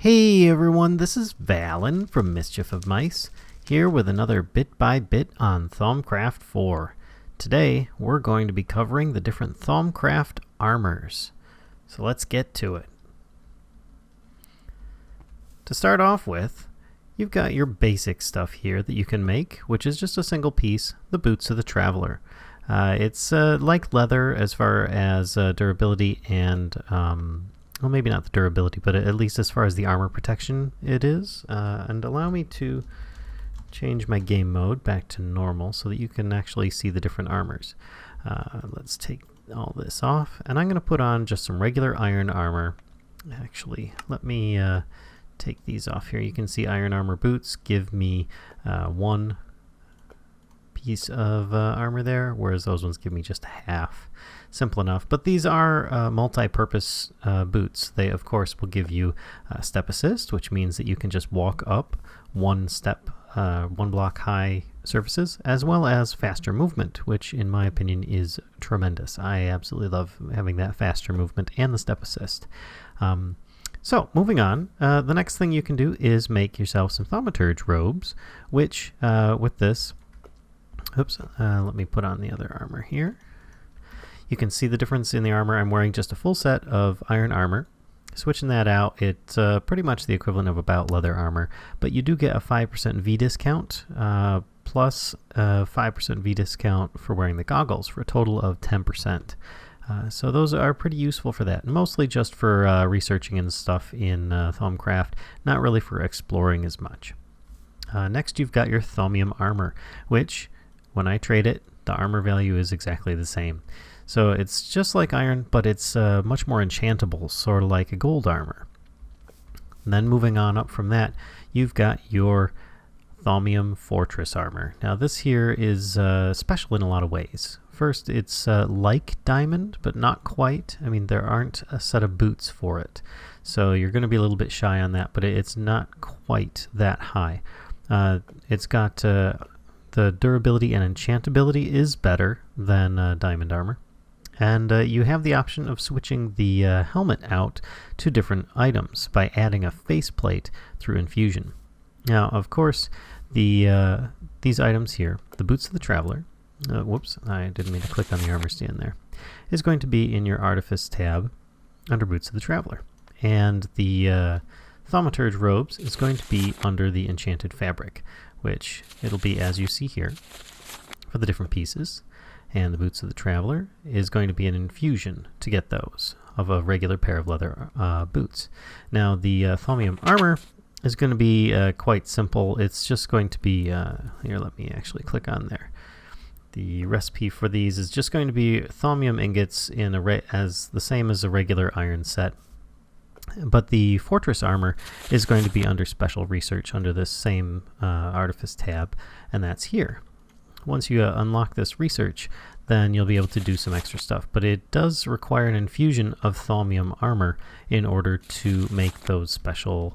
Hey everyone, this is Vallen from Mischief of Mice, here with another Bit by Bit on Thaumcraft 4. Today, we're going to be covering the different Thaumcraft armors. So let's get to it. To start off with, you've got your basic stuff here that you can make, which is just a single piece, the Boots of the Traveler. It's like leather as far as durability and, well, maybe not the durability, but at least as far as the armor protection it is. And allow me to change my game mode back to normal so that you can actually see the different armors. Let's take all this off, and I'm going to put on just some regular iron armor. Actually, let me take these off here. You can see iron armor boots give me one piece of armor there, whereas those ones give me just half. Simple enough, but these are multi-purpose boots. They of course will give you step assist, which means that you can just walk up one block high surfaces, as well as faster movement, which in my opinion is tremendous. I absolutely love having that faster movement and the step assist. So moving on, the next thing you can do is make yourself some Thaumaturge Robes, which with this, let me put on the other armor here. You can see the difference in the armor. I'm wearing just a full set of iron armor. Switching that out, it's pretty much the equivalent of about leather armor, but you do get a 5% V discount, plus a 5% V discount for wearing the goggles, for a total of 10%. So those are pretty useful for that, mostly just for researching and stuff in Thaumcraft, not really for exploring as much. Next, you've got your Thaumium armor, which, when I trade it, the armor value is exactly the same. So it's just like iron, but it's much more enchantable, sort of like a gold armor. And then moving on up from that, you've got your Thaumium Fortress armor. Now this here is special in a lot of ways. First, it's like diamond, but not quite. I mean, there aren't a set of boots for it. So you're going to be a little bit shy on that, but it's not quite that high. It's got the durability and enchantability is better than diamond armor. And you have the option of switching the helmet out to different items by adding a faceplate through infusion. Now, of course, these items here, the Boots of the Traveler, whoops, I didn't mean to click on the armor stand there, is going to be in your Artifice tab under Boots of the Traveler. And the Thaumaturge Robes is going to be under the Enchanted Fabric, which it'll be as you see here for the different pieces. And the Boots of the Traveler is going to be an infusion to get those of a regular pair of leather boots. Now the Thaumium armor is going to be quite simple. It's just going to be, here, let me actually click on there. The recipe for these is just going to be Thaumium ingots in as the same as a regular iron set. But the Fortress armor is going to be under Special Research under this same Artifice tab, and that's here. Once you unlock this research, then you'll be able to do some extra stuff. But it does require an infusion of Thaumium armor in order to make those special,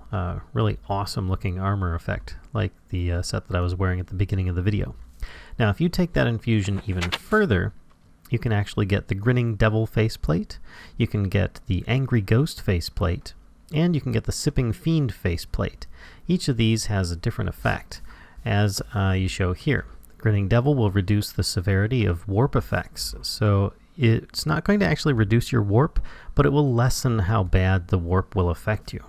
really awesome looking armor effect, like the set that I was wearing at the beginning of the video. Now, if you take that infusion even further, you can actually get the Grinning Devil faceplate, you can get the Angry Ghost faceplate, and you can get the Sipping Fiend faceplate. Each of these has a different effect, as you show here. Grinning Devil will reduce the severity of warp effects, so it's not going to actually reduce your warp, but it will lessen how bad the warp will affect you.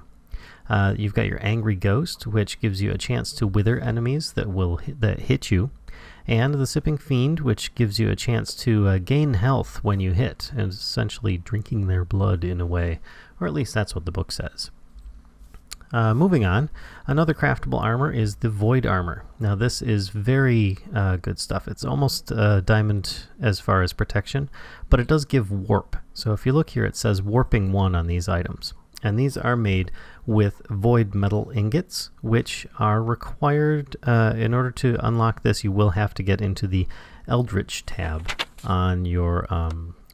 You've got your Angry Ghost, which gives you a chance to wither enemies that hit you, and the Sipping Fiend, which gives you a chance to gain health when you hit, and essentially drinking their blood in a way, or at least that's what the book says. Moving on, another craftable armor is the Void armor. Now this is very good stuff. It's almost diamond as far as protection, but it does give warp. So if you look here, it says warping 1 on these items. And these are made with void metal ingots, which are required in order to unlock this. You will have to get into the Eldritch tab on your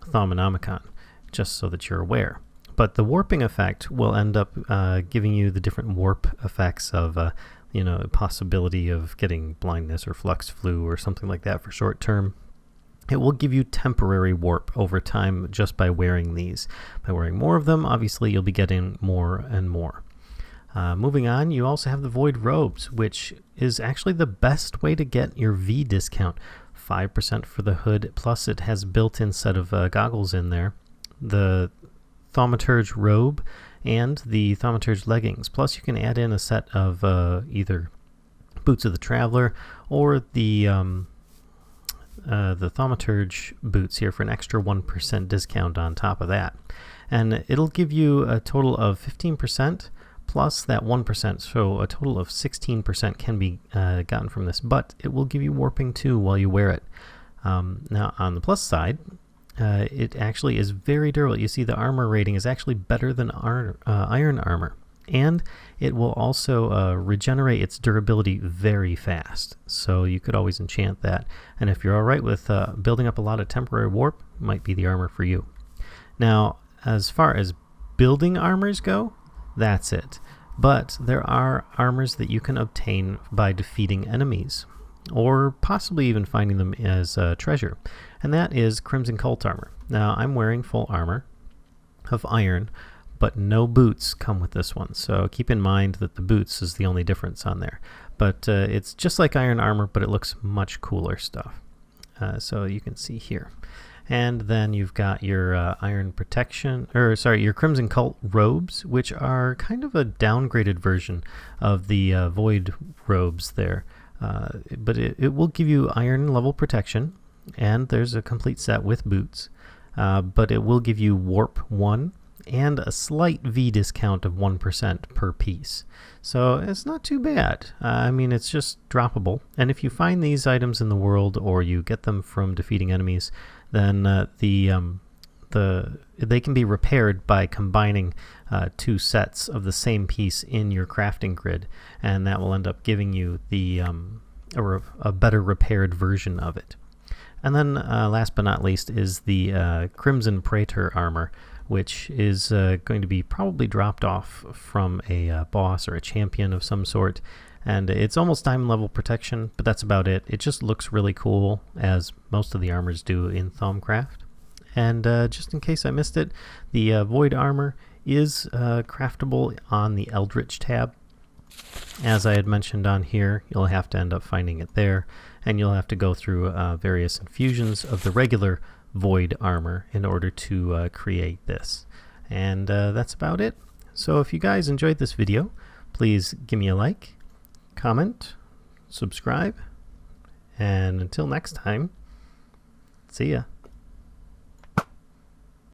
Thaumonomicon, just so that you're aware. But the warping effect will end up giving you the different warp effects of, possibility of getting blindness or flux flu or something like that for short term. It will give you temporary warp over time just by wearing these. By wearing more of them, obviously you'll be getting more and more. Moving on, you also have the Void Robes, which is actually the best way to get your V discount. 5% for the hood, plus it has built-in set of goggles in there. The Thaumaturge Robe and the Thaumaturge Leggings. Plus you can add in a set of either Boots of the Traveler or the Thaumaturge boots here for an extra 1% discount on top of that. And it'll give you a total of 15% plus that 1%, so a total of 16% can be gotten from this, but it will give you warping too while you wear it. Now on the plus side, it actually is very durable. You see the armor rating is actually better than iron armor, and it will also regenerate its durability very fast, so you could always enchant that. And if you're alright with building up a lot of temporary warp, might be the armor for you. Now as far as building armors go, that's it. But there are armors that you can obtain by defeating enemies, or possibly even finding them as treasure, and that is Crimson Colt armor. Now I'm wearing full armor of iron, but no boots come with this one, so keep in mind that the boots is the only difference on there. But it's just like iron armor, but it looks much cooler stuff. So you can see here. And then you've got your iron protection, your Crimson Colt robes, which are kind of a downgraded version of the Void robes there. But it will give you iron level protection, and there's a complete set with boots. But it will give you Warp 1 and a slight V discount of 1% per piece. So it's not too bad. I mean, it's just droppable. And if you find these items in the world, or you get them from defeating enemies, then they can be repaired by combining 2 sets of the same piece in your crafting grid, and that will end up giving you the a better repaired version of it. And then last but not least is the Crimson Praetor armor, which is going to be probably dropped off from a boss or a champion of some sort. And it's almost diamond level protection, but that's about it. It just looks really cool, as most of the armors do in Thaumcraft. And just in case I missed it, the Void armor is craftable on the Eldritch tab. As I had mentioned on here, you'll have to end up finding it there, and you'll have to go through various infusions of the regular Void armor in order to create this. And that's about it. So if you guys enjoyed this video, please give me a like, comment, subscribe, and until next time, see ya.